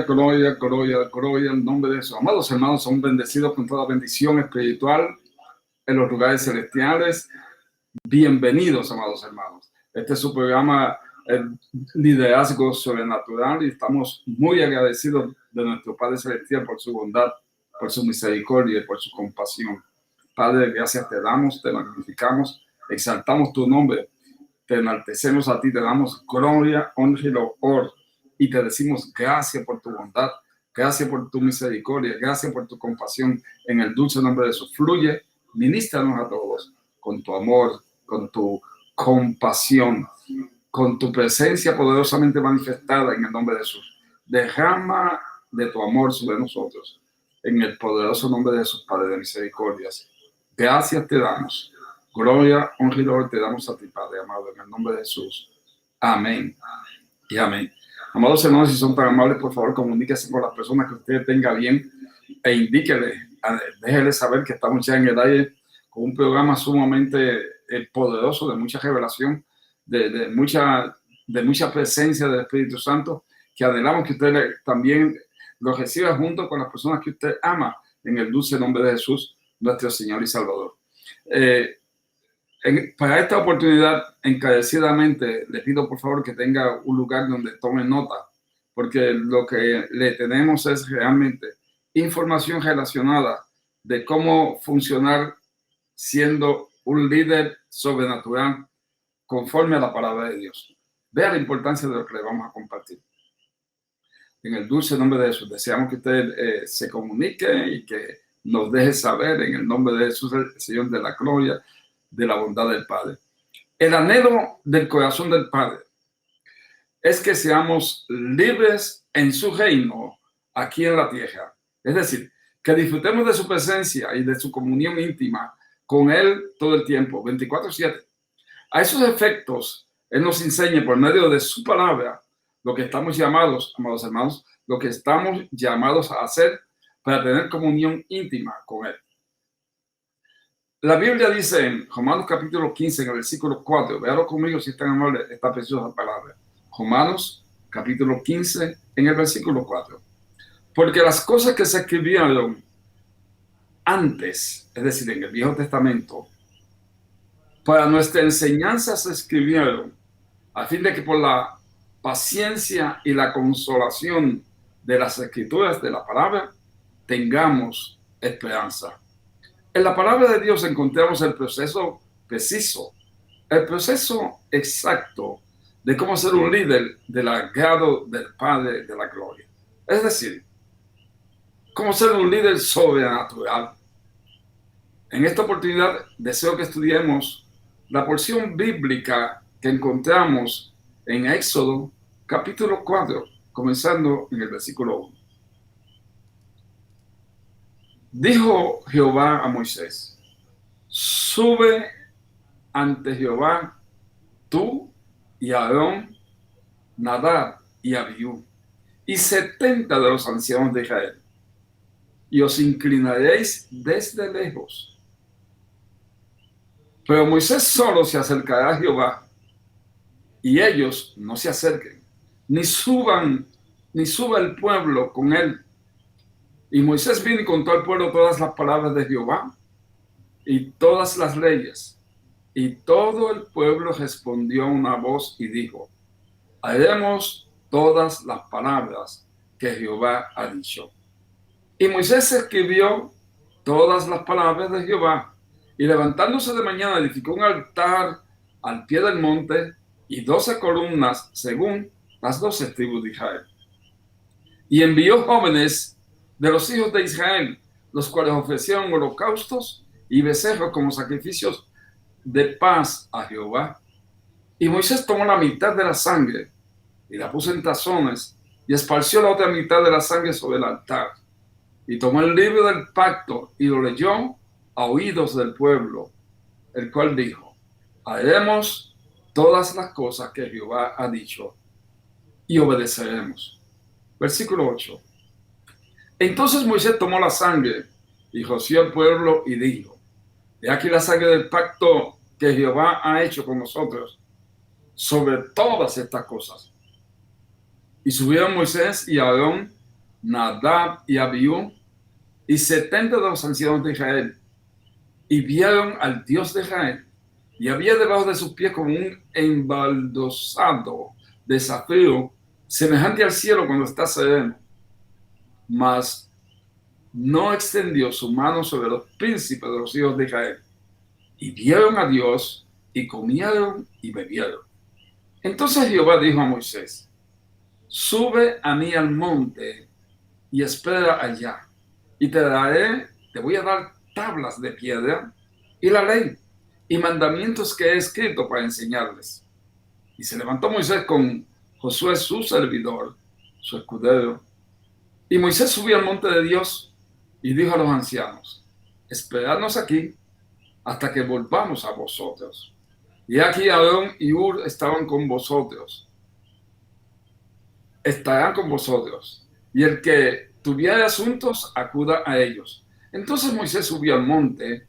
gloria, gloria, gloria en nombre de Jesús. Amados hermanos, son bendecidos con toda bendición espiritual en los lugares celestiales. Bienvenidos, amados hermanos. Este es su programa, el Liderazgo Sobrenatural, y estamos muy agradecidos de nuestro Padre Celestial por su bondad, por su misericordia y por su compasión. Padre, gracias te damos, te magnificamos, exaltamos tu nombre, te enaltecemos a ti, te damos gloria, honra y loor, y te decimos gracias por tu bondad, gracias por tu misericordia, gracias por tu compasión. En el dulce nombre de Jesús, fluye, ministranos a todos con tu amor, con tu compasión, con tu presencia poderosamente manifestada en el nombre de Jesús. Derrama de tu amor sobre nosotros, en el poderoso nombre de Jesús, Padre de misericordias. Gracias te damos. Gloria, honra y loor te damos a ti, Padre amado, en el nombre de Jesús. Amén y amén. Amados hermanos, si son tan amables, por favor, comuníquense con las personas que usted tenga bien e indíquele, déjele saber que estamos ya en el aire con un programa sumamente poderoso, de mucha revelación, de mucha presencia del Espíritu Santo, que anhelamos que usted también lo reciba junto con las personas que usted ama, en el dulce nombre de Jesús, nuestro Señor y Salvador. Para esta oportunidad, encarecidamente, le pido por favor que tenga un lugar donde tome nota, porque lo que le tenemos es realmente información relacionada de cómo funcionar siendo un líder sobrenatural conforme a la palabra de Dios. Vea la importancia de lo que le vamos a compartir. En el dulce nombre de Jesús, deseamos que usted se comunique y que nos deje saber en el nombre de Jesús, el Señor de la gloria, de la bondad del Padre. El anhelo del corazón del Padre es que seamos libres en su reino aquí en la tierra. Es decir, que disfrutemos de su presencia y de su comunión íntima con Él todo el tiempo, 24/7. A esos efectos, Él nos enseña por medio de su palabra lo que estamos llamados, amados hermanos, lo que estamos llamados a hacer para tener comunión íntima con Él. La Biblia dice en Romanos capítulo 15, en el versículo 4, véalo conmigo si están amables esta preciosa palabra. Romanos capítulo 15, en el versículo 4. Porque las cosas que se escribieron antes, es decir, en el Viejo Testamento, para nuestra enseñanza se escribieron, a fin de que por la paciencia y la consolación de las escrituras de la palabra, tengamos esperanza. En la palabra de Dios encontramos el proceso preciso, el proceso exacto de cómo ser un líder del agrado del Padre de la gloria. Es decir, cómo ser un líder sobrenatural. En esta oportunidad deseo que estudiemos la porción bíblica que encontramos en Éxodo capítulo 4, comenzando en el versículo 1. Dijo Jehová a Moisés: sube ante Jehová tú y Aarón, Nadab y Abiú, y 70 de los ancianos de Israel, y os inclinaréis desde lejos. Pero Moisés solo se acercará a Jehová, y ellos no se acerquen, ni suba el pueblo con él. Y Moisés vino y contó al pueblo todas las palabras de Jehová y todas las leyes. Y todo el pueblo respondió a una voz y dijo: haremos todas las palabras que Jehová ha dicho. Y Moisés escribió todas las palabras de Jehová, y levantándose de mañana edificó un altar al pie del monte y 12 columnas según las 12 tribus de Israel. Y envió jóvenes de los hijos de Israel, los cuales ofrecieron holocaustos y becerros como sacrificios de paz a Jehová. Y Moisés tomó la mitad de la sangre y la puso en tazones y esparció la otra mitad de la sangre sobre el altar. Y tomó el libro del pacto y lo leyó a oídos del pueblo, el cual dijo: haremos todas las cosas que Jehová ha dicho y obedeceremos. Versículo 8. Entonces Moisés tomó la sangre y roció al pueblo y dijo: he aquí la sangre del pacto que Jehová ha hecho con nosotros sobre todas estas cosas. Y subieron Moisés y Aarón Nadab y Abiú, y 70 de los ancianos de Israel, y vieron al Dios de Israel, y había debajo de sus pies como un embaldosado de zafiro, semejante al cielo cuando está sereno, mas no extendió su mano sobre los príncipes de los hijos de Israel. Y vieron a Dios, y comieron y bebieron. Entonces Jehová dijo a Moisés: sube a mí al monte y espera allá, y te voy a dar tablas de piedra y la ley y mandamientos que he escrito para enseñarles. Y se levantó Moisés con Josué su servidor, su escudero. Y Moisés subió al monte de Dios y dijo a los ancianos: esperadnos aquí hasta que volvamos a vosotros. Y aquí Aarón y Hur estaban con vosotros. Estarán con vosotros. Y el que tuviera asuntos, acuda a ellos. Entonces Moisés subió al monte,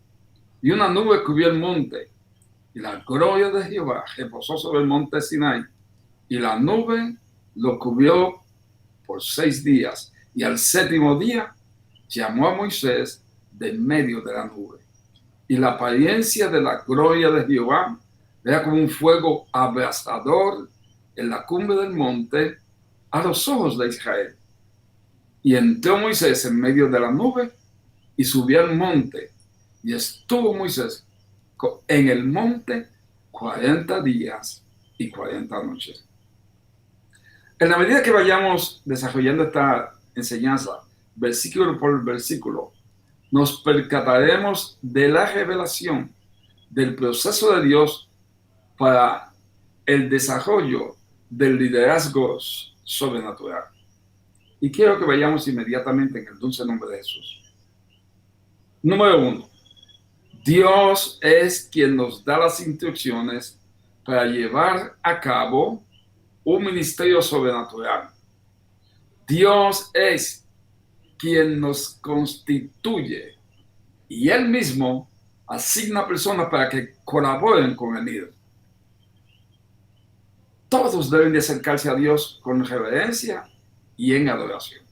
y una nube cubrió el monte, y la gloria de Jehová reposó sobre el monte Sinai, y la nube lo cubrió por 6 días, y al 7º día llamó a Moisés de en medio de la nube. Y la apariencia de la gloria de Jehová era como un fuego abrasador en la cumbre del monte a los ojos de Israel. Y entró Moisés en medio de la nube y subió al monte, y estuvo Moisés en el monte 40 días y 40 noches. En la medida que vayamos desarrollando esta enseñanza, versículo por versículo, nos percataremos de la revelación del proceso de Dios para el desarrollo del liderazgo sobrenatural. Y quiero que vayamos inmediatamente en el dulce nombre de Jesús. Número 1. Dios es quien nos da las instrucciones para llevar a cabo un ministerio sobrenatural. Dios es quien nos constituye y Él mismo asigna personas para que colaboren con el líder. Todos deben de acercarse a Dios con reverencia y en adoración.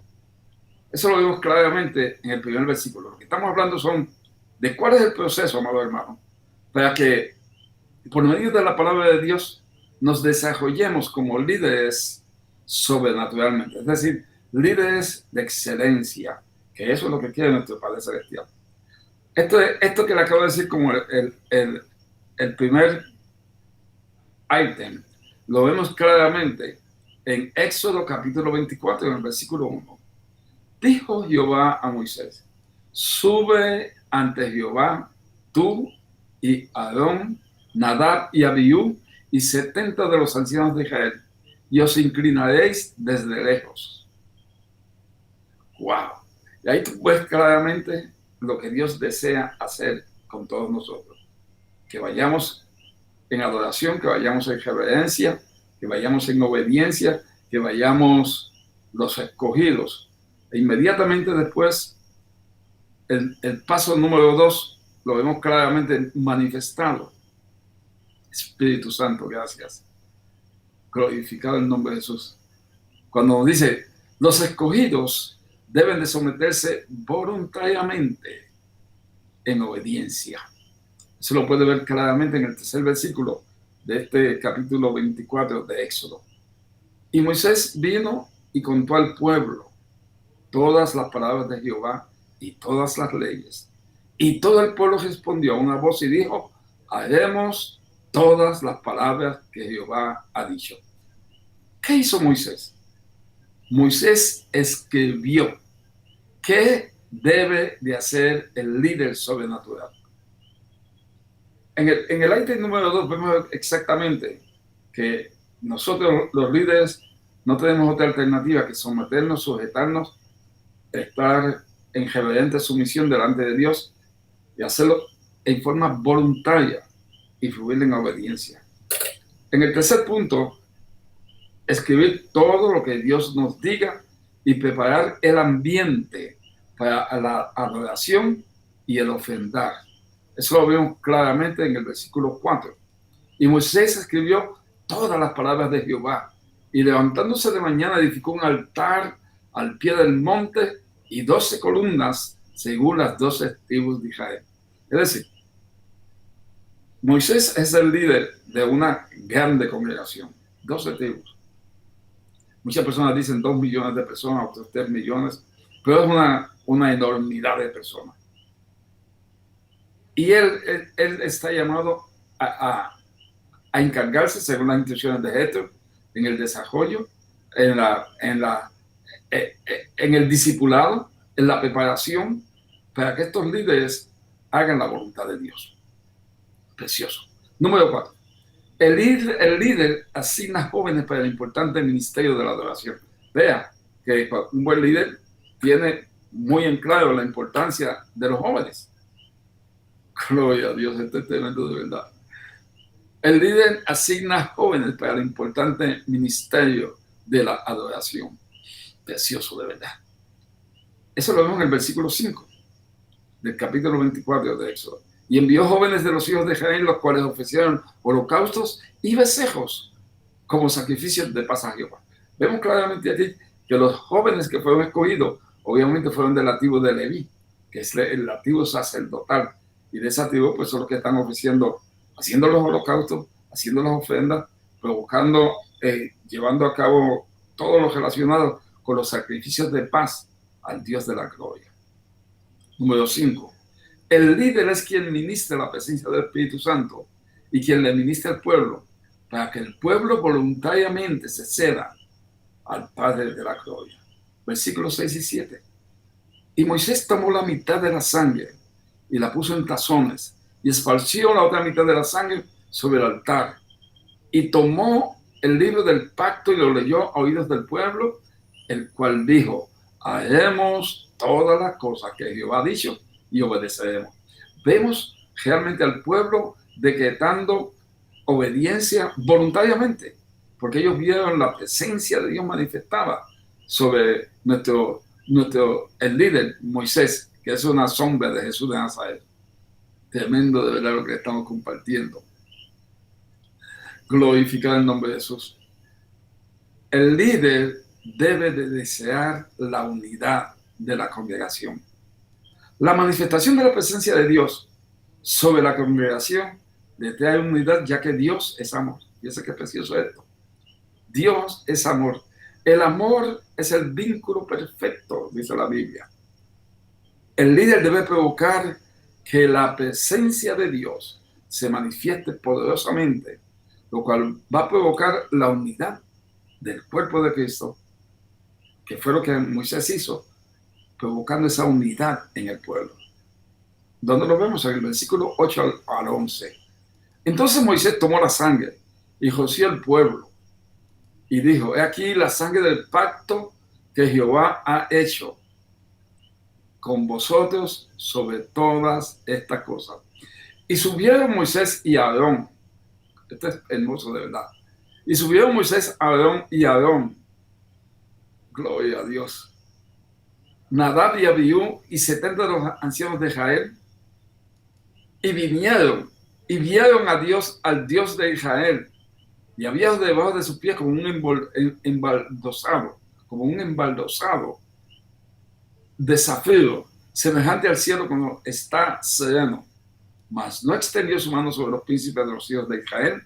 Eso lo vemos claramente en el primer versículo. Lo que estamos hablando son de cuál es el proceso, amado hermano, para que por medio de la palabra de Dios nos desarrollemos como líderes sobrenaturalmente. Es decir, líderes de excelencia, que eso es lo que quiere nuestro Padre Celestial. Esto que le acabo de decir como el primer ítem, lo vemos claramente en Éxodo capítulo 24, en el versículo 1. Dijo Jehová a Moisés: sube ante Jehová tú y Aarón, Nadab y Abiú, y 70 de los ancianos de Israel, y os inclinaréis desde lejos. ¡Wow! Y ahí tú ves claramente lo que Dios desea hacer con todos nosotros. Que vayamos en adoración, que vayamos en reverencia, que vayamos en obediencia, que vayamos los escogidos. E inmediatamente después, el paso número 2 lo vemos claramente manifestado. Espíritu Santo, gracias. Glorificado el nombre de Jesús. Cuando dice, los escogidos deben de someterse voluntariamente en obediencia. Eso lo puede ver claramente en el tercer versículo de este capítulo 24 de Éxodo. Y Moisés vino y contó al pueblo todas las palabras de Jehová y todas las leyes. Y todo el pueblo respondió a una voz y dijo: haremos todas las palabras que Jehová ha dicho. ¿Qué hizo Moisés? Moisés escribió qué debe de hacer el líder sobrenatural. En el ítem número 2 vemos exactamente que nosotros los líderes no tenemos otra alternativa que someternos, sujetarnos, estar en reverente sumisión delante de Dios y hacerlo en forma voluntaria y fluir en obediencia. En el tercer punto, escribir todo lo que Dios nos diga y preparar el ambiente para la adoración y el ofrendar. Eso lo vemos claramente en el versículo 4. Y Moisés escribió todas las palabras de Jehová, y levantándose de mañana edificó un altar al pie del monte y 12 columnas según las 12 tribus de Israel. Es decir, Moisés es el líder de una grande congregación, 12 tribus. Muchas personas dicen 2 millones de personas, otros 3 millones, pero es una enormidad de personas. Y él está llamado a encargarse, según las instrucciones de Jethro, en el desarrollo, en el discipulado, en la preparación, para que estos líderes hagan la voluntad de Dios. Precioso. Número 4. El líder asigna jóvenes para el importante ministerio de la adoración. Vea que un buen líder tiene muy en claro la importancia de los jóvenes. Gloria a Dios, este es tremendo de verdad. El líder asigna jóvenes para el importante ministerio de la adoración. Precioso de verdad. Eso lo vemos en el versículo 5 del capítulo 24 de Éxodo. Y envió jóvenes de los hijos de Israel, los cuales ofrecieron holocaustos y becerros como sacrificios de paz a Jehová. Vemos claramente aquí que los jóvenes que fueron escogidos, obviamente fueron de la tribu de Leví, que es la tribu sacerdotal. Y de esa tribu, pues son los que están ofreciendo, haciendo los holocaustos, haciendo las ofrendas, provocando, llevando a cabo todo lo relacionado con los sacrificios de paz al Dios de la gloria. Número 5. El líder es quien ministra la presencia del Espíritu Santo y quien le ministra al pueblo, para que el pueblo voluntariamente se ceda al Padre de la gloria. Versículos 6 y 7. Y Moisés tomó la mitad de la sangre y la puso en tazones y esparció la otra mitad de la sangre sobre el altar. Y tomó el libro del pacto y lo leyó a oídos del pueblo, el cual dijo: haremos todas las cosas que Jehová ha dicho y obedeceremos. Vemos realmente al pueblo decretando obediencia voluntariamente, porque ellos vieron la presencia de Dios manifestada sobre el líder Moisés, que es una sombra de Jesús de Nazaret. Tremendo de verdad lo que estamos compartiendo. Glorificar el nombre de Jesús. El líder debe de desear la unidad de la congregación. La manifestación de la presencia de Dios sobre la congregación le trae unidad, ya que Dios es amor. Fíjense qué precioso es esto. Dios es amor. El amor es el vínculo perfecto, dice la Biblia. El líder debe provocar que la presencia de Dios se manifieste poderosamente, lo cual va a provocar la unidad del cuerpo de Cristo, que fue lo que Moisés hizo, provocando esa unidad en el pueblo. ¿Dónde lo vemos? En el versículo 8 al 11. Entonces Moisés tomó la sangre y roció el pueblo y dijo: he aquí la sangre del pacto que Jehová ha hecho con vosotros sobre todas estas cosas. Y subieron Moisés y Aarón. Esto es hermoso de verdad. Y subieron Moisés, Aarón y Aarón. Gloria a Dios. Nadab y Abiú y 70 de los ancianos de Israel. Y vinieron y vieron a Dios, al Dios de Israel. Y había debajo de sus pies como un embaldosado de zafiro, semejante al cielo cuando está sereno. Mas no extendió su mano sobre los príncipes de los hijos de Israel.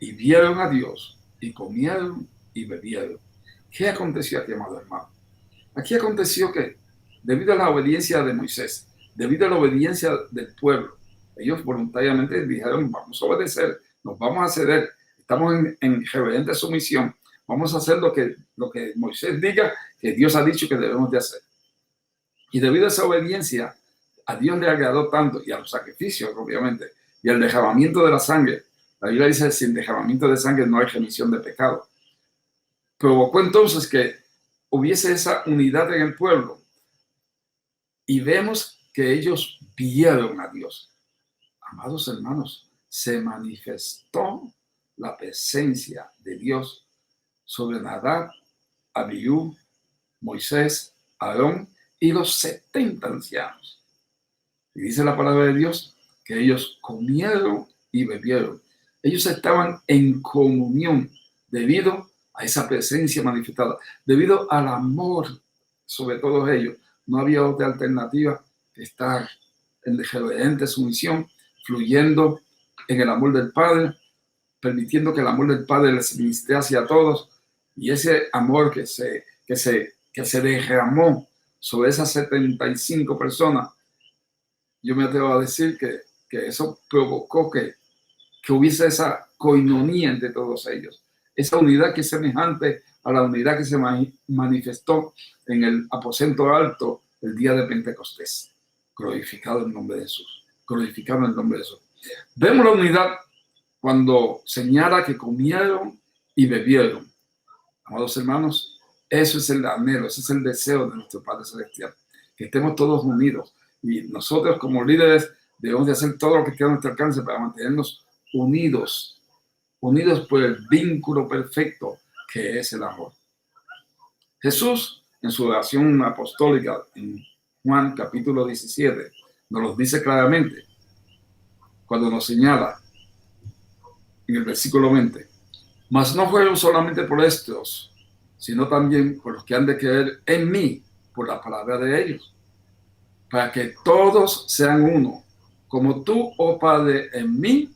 Y vieron a Dios, y comieron y bebieron. ¿Qué aconteció aquí, amado hermano? Aquí aconteció que, debido a la obediencia de Moisés, debido a la obediencia del pueblo, ellos voluntariamente dijeron: vamos a obedecer, nos vamos a ceder, estamos en reverente sumisión, vamos a hacer lo que Moisés diga, que Dios ha dicho que debemos de hacer. Y debido a esa obediencia, a Dios le agradó tanto, y a los sacrificios, obviamente, y al derramamiento de la sangre. La Biblia dice: sin derramamiento de sangre no hay remisión de pecado. Provocó entonces que hubiese esa unidad en el pueblo. Y vemos que ellos vieron a Dios. Amados hermanos, se manifestó la presencia de Dios sobre Nadab, Abiú, Moisés, Aarón y los 70 ancianos. Y dice la palabra de Dios que ellos comieron y bebieron. Ellos estaban en comunión debido a esa presencia manifestada. Debido al amor sobre todos ellos, no había otra alternativa que estar en reverente sumisión, fluyendo en el amor del Padre, permitiendo que el amor del Padre les ministre hacia todos, y ese amor que se derramó sobre esas 75 personas, yo me atrevo a decir que eso provocó que hubiese esa coinonía entre todos ellos, esa unidad que es semejante a la unidad que se manifestó en el aposento alto el día de Pentecostés. Glorificado el nombre de Jesús, glorificado el nombre de Jesús. Vemos la unidad cuando señala que comieron y bebieron. Amados hermanos, eso es el anhelo, ese es el deseo de nuestro Padre Celestial, que estemos todos unidos, y nosotros como líderes debemos de hacer todo lo que esté a nuestro alcance para mantenernos unidos por el vínculo perfecto que es el amor. Jesús, en su oración apostólica en Juan capítulo 17, nos lo dice claramente cuando nos señala en el versículo 20: mas no fueron solamente por estos, sino también por los que han de creer en mí por la palabra de ellos, para que todos sean uno, como tú, oh Padre, en mí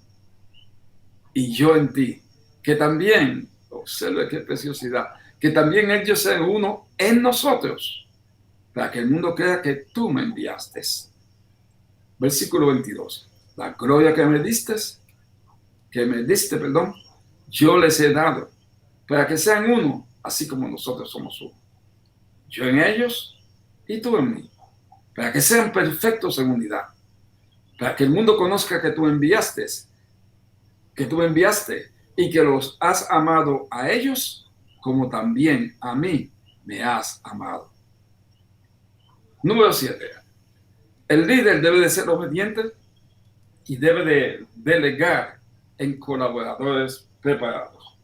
y yo en ti, que también, observe qué preciosidad, que también ellos sean uno en nosotros, para que el mundo crea que tú me enviaste. Versículo 22. La gloria que me diste, yo les he dado, para que sean uno, así como nosotros somos uno. Yo en ellos y tú en mí, para que sean perfectos en unidad, para que el mundo conozca que tú enviaste y que los has amado a ellos como también a mí me has amado. Número 7. El líder debe de ser obediente y debe de delegar en colaboradores preparados.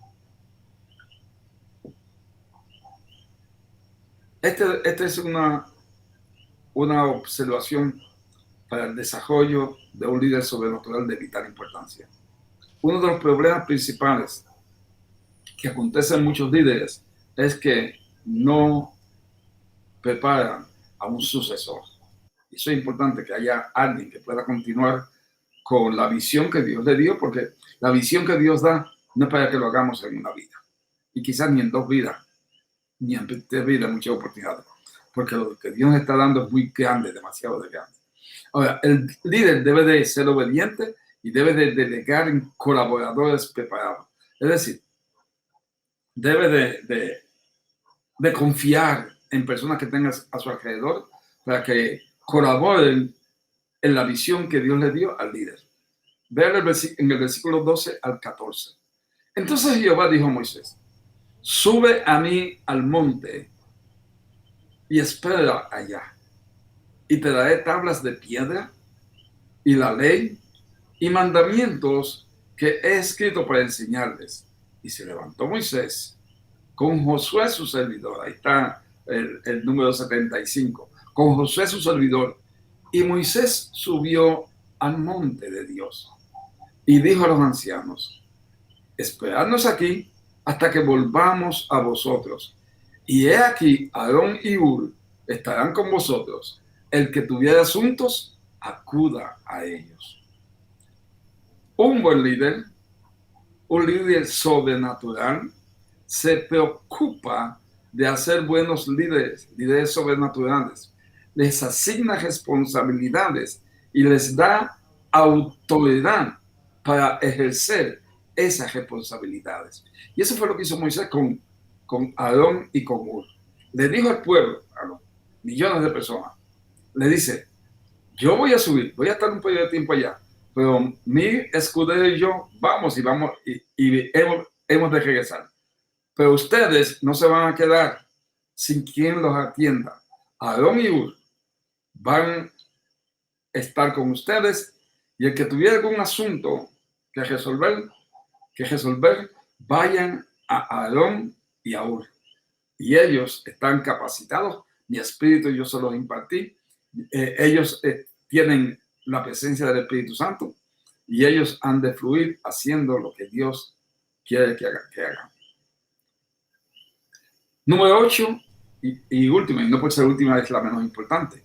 Esta es una observación para el desarrollo de un líder sobrenatural de vital importancia. Uno de los problemas principales que acontecen en muchos líderes es que no preparan a un sucesor. Y eso es importante, que haya alguien que pueda continuar con la visión que Dios le dio, porque la visión que Dios da no es para que lo hagamos en una vida, y quizás ni en 2 vidas, ni en 3 vidas, muchas oportunidades, porque lo que Dios está dando es muy grande, demasiado de grande. Ahora, el líder debe de ser obediente y debe de delegar en colaboradores preparados. Es decir, debe de confiar en personas que tengas a su alrededor para que colaboren en la visión que Dios le dio al líder. Vean en el versículo 12 al 14. Entonces Jehová dijo a Moisés: sube a mí al monte y espera allá, y te daré tablas de piedra y la ley y mandamientos que he escrito para enseñarles. Y se levantó Moisés con Josué su servidor. Ahí está el número 75. Con Josué su servidor. Y Moisés subió al monte de Dios y dijo a los ancianos: esperadnos aquí hasta que volvamos a vosotros. Y he aquí, Aarón y Hur estarán con vosotros. El que tuviera asuntos, acuda a ellos. Un buen líder, un líder sobrenatural, se preocupa de hacer buenos líderes sobrenaturales. Les asigna responsabilidades y les da autoridad para ejercer esas responsabilidades. Y eso fue lo que hizo Moisés con Aarón y con Hur. Le dijo al pueblo, a los millones de personas, le dice: yo voy a subir, voy a estar un periodo de tiempo allá, pero mi escudero y yo vamos y hemos de regresar. Pero ustedes no se van a quedar sin quien los atienda. Aarón y Hur van a estar con ustedes, y el que tuviera algún asunto que resolver, vayan a Aarón y a Hur. Y ellos están capacitados, mi espíritu yo se los impartí. Ellos tienen la presencia del Espíritu Santo y ellos han de fluir haciendo lo que Dios quiere que hagan. Número 8 y última, y no por ser última es la menos importante.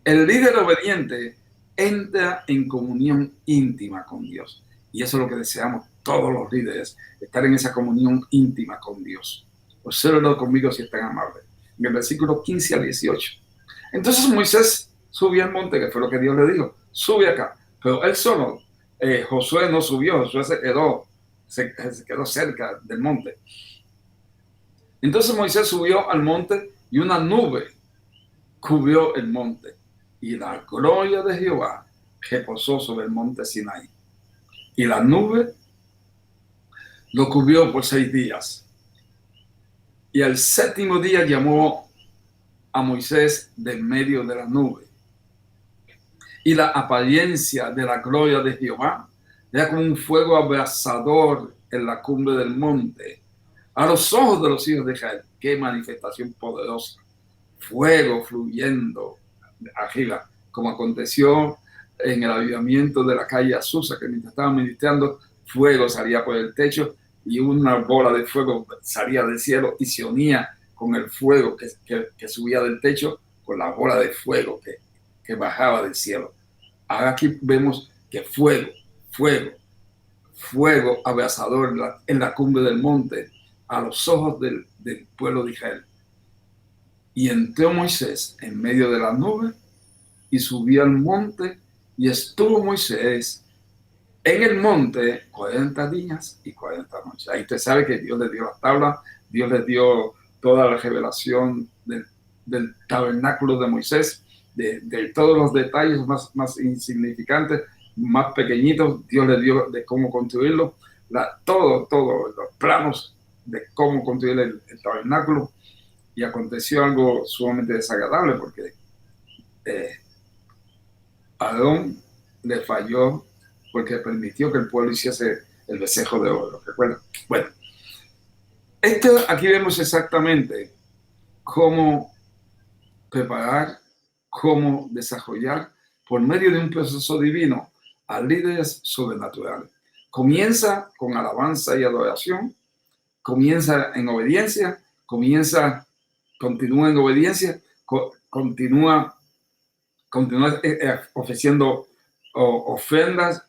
El líder obediente entra en comunión íntima con Dios. Y eso es lo que deseamos todos los líderes, estar en esa comunión íntima con Dios. Obsérvenlo conmigo si están amables. En el versículo 15 al 18. Entonces Moisés subió al monte, que fue lo que Dios le dijo, sube acá. Pero él solo, Josué no subió, Josué se quedó cerca del monte. Entonces Moisés subió al monte y una nube cubrió el monte. Y la gloria de Jehová reposó sobre el monte Sinaí. Y la nube lo cubrió por 6 días. Y al 7º día llamó a Moisés de medio de la nube. Y la apariencia de la gloria de Jehová era como un fuego abrasador en la cumbre del monte. A los ojos de los hijos de Israel, qué manifestación poderosa. Fuego fluyendo arriba, como aconteció en el avivamiento de la calle Azusa, que mientras estaban ministrando, fuego salía por el techo y una bola de fuego salía del cielo y se unía con el fuego que subía del techo, con la bola de fuego que bajaba del cielo. Ahora aquí vemos que fuego abrasador en la cumbre del monte, a los ojos del pueblo de Israel. Y entró Moisés en medio de la nube y subió al monte, y estuvo Moisés en el monte 40 días y 40 noches. Ahí usted sabe que Dios le dio las tablas, Dios le dio toda la revelación del tabernáculo de Moisés, de todos los detalles más insignificantes, más pequeñitos, Dios le dio de cómo construirlo, todo, los planos de cómo construir el tabernáculo. Y aconteció algo sumamente desagradable porque Aarón le falló porque permitió que el pueblo hiciese el becerro de oro. ¿Recuerdan? Bueno, aquí vemos exactamente cómo preparar, cómo desarrollar por medio de un proceso divino a líderes sobrenaturales. Comienza con alabanza y adoración, comienza en obediencia, continúa en obediencia, continúa ofreciendo ofrendas,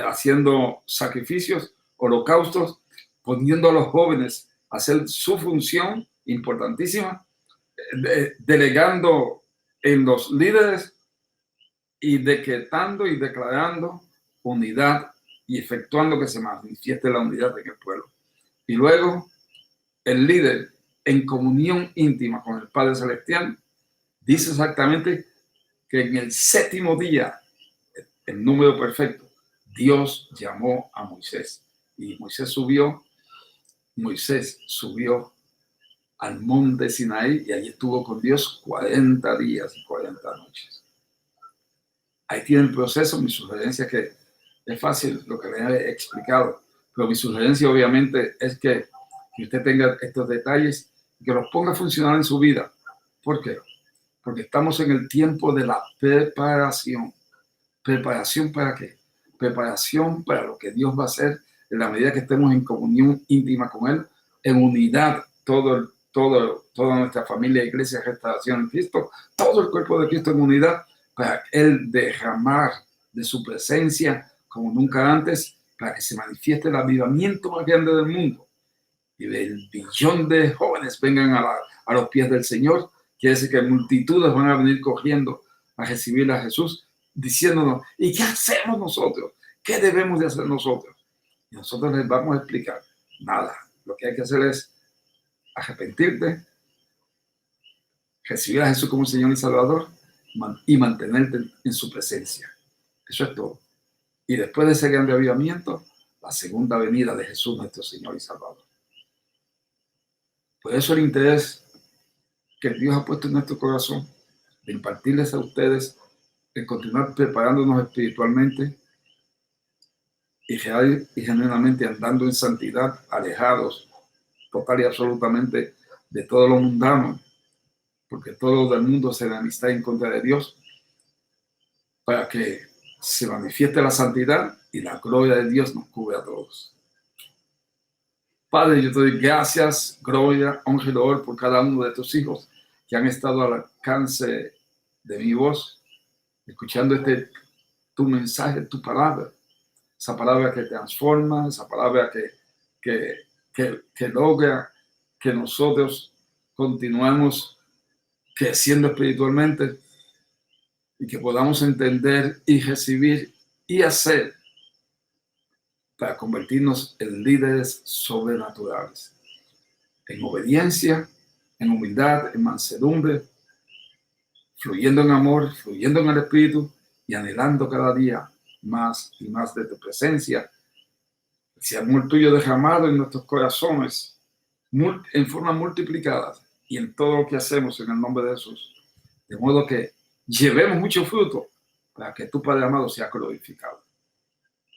haciendo sacrificios, holocaustos, poniendo a los jóvenes a hacer su función importantísima, delegando en los líderes y decretando y declarando unidad y efectuando que se manifieste la unidad en el pueblo. Y luego el líder, en comunión íntima con el Padre Celestial, dice exactamente que en el 7º día, el número perfecto, Dios llamó a Moisés. Y Moisés subió al monte Sinaí y allí estuvo con Dios 40 días y 40 noches. Ahí tiene el proceso. Mi sugerencia es que es fácil lo que le he explicado, pero mi sugerencia obviamente es que usted tenga estos detalles y que los ponga a funcionar en su vida. ¿Por qué? Porque estamos en el tiempo de la preparación. ¿Preparación para qué? Preparación para lo que Dios va a hacer en la medida que estemos en comunión íntima con Él, en unidad, toda nuestra familia, iglesia, restauración en Cristo, todo el cuerpo de Cristo en unidad, para Él derramar de su presencia como nunca antes, para que se manifieste el avivamiento más grande del mundo. Y el billón de jóvenes vengan a los pies del Señor. Quiere decir que multitudes van a venir corriendo a recibir a Jesús, diciéndonos, ¿y qué hacemos nosotros? ¿Qué debemos de hacer nosotros? Y nosotros les vamos a explicar, nada. Lo que hay que hacer es arrepentirte, recibir a Jesús como Señor y Salvador y mantenerte en su presencia. Eso es todo. Y después de ese grande avivamiento, la segunda venida de Jesús, nuestro Señor y Salvador. Por eso el interés que Dios ha puesto en nuestro corazón de impartirles a ustedes, de continuar preparándonos espiritualmente y genuinamente andando en santidad, alejados total y absolutamente de todo lo mundano, porque todo del mundo se amistad en contra de Dios, para que se manifieste la santidad y la gloria de Dios nos cubre a todos. Padre, yo te doy gracias, gloria, honra y loor por cada uno de tus hijos que han estado al alcance de mi voz, escuchando tu mensaje, tu palabra, esa palabra que transforma, esa palabra que logra que nosotros continuemos creciendo espiritualmente y que podamos entender y recibir y hacer para convertirnos en líderes sobrenaturales, en obediencia, en humildad, en mansedumbre, fluyendo en amor, fluyendo en el Espíritu y anhelando cada día más y más de tu presencia. Ese amor tuyo derramado en nuestros corazones en forma multiplicada y en todo lo que hacemos en el nombre de Jesús. De modo que llevemos mucho fruto para que tu Padre amado sea glorificado.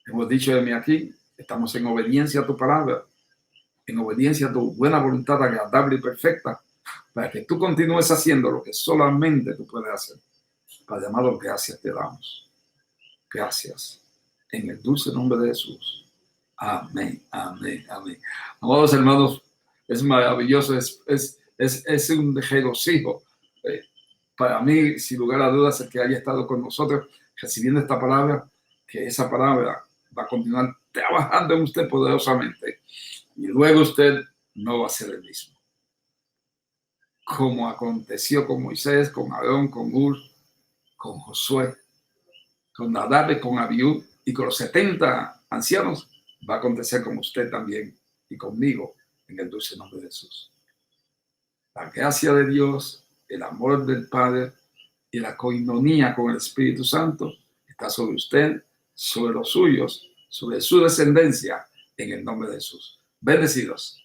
Hemos dicho de mí aquí, estamos en obediencia a tu palabra, en obediencia a tu buena voluntad agradable y perfecta, para que tú continúes haciendo lo que solamente tú puedes hacer. Padre amado, gracias te damos. Gracias. En el dulce nombre de Jesús. Amén, amén, amén. Amados hermanos, es maravilloso, es un regocijo para mí, sin lugar a dudas, el que haya estado con nosotros recibiendo esta palabra, que esa palabra va a continuar trabajando en usted poderosamente y luego usted no va a ser el mismo. Como aconteció con Moisés, con Aarón, con Ur, con Josué, con Nadab, con Abiú y con los 70 ancianos, va a acontecer con usted también y conmigo en el dulce nombre de Jesús. La gracia de Dios, el amor del Padre y la coinonía con el Espíritu Santo está sobre usted, sobre los suyos, sobre su descendencia, en el nombre de Jesús. Bendecidos.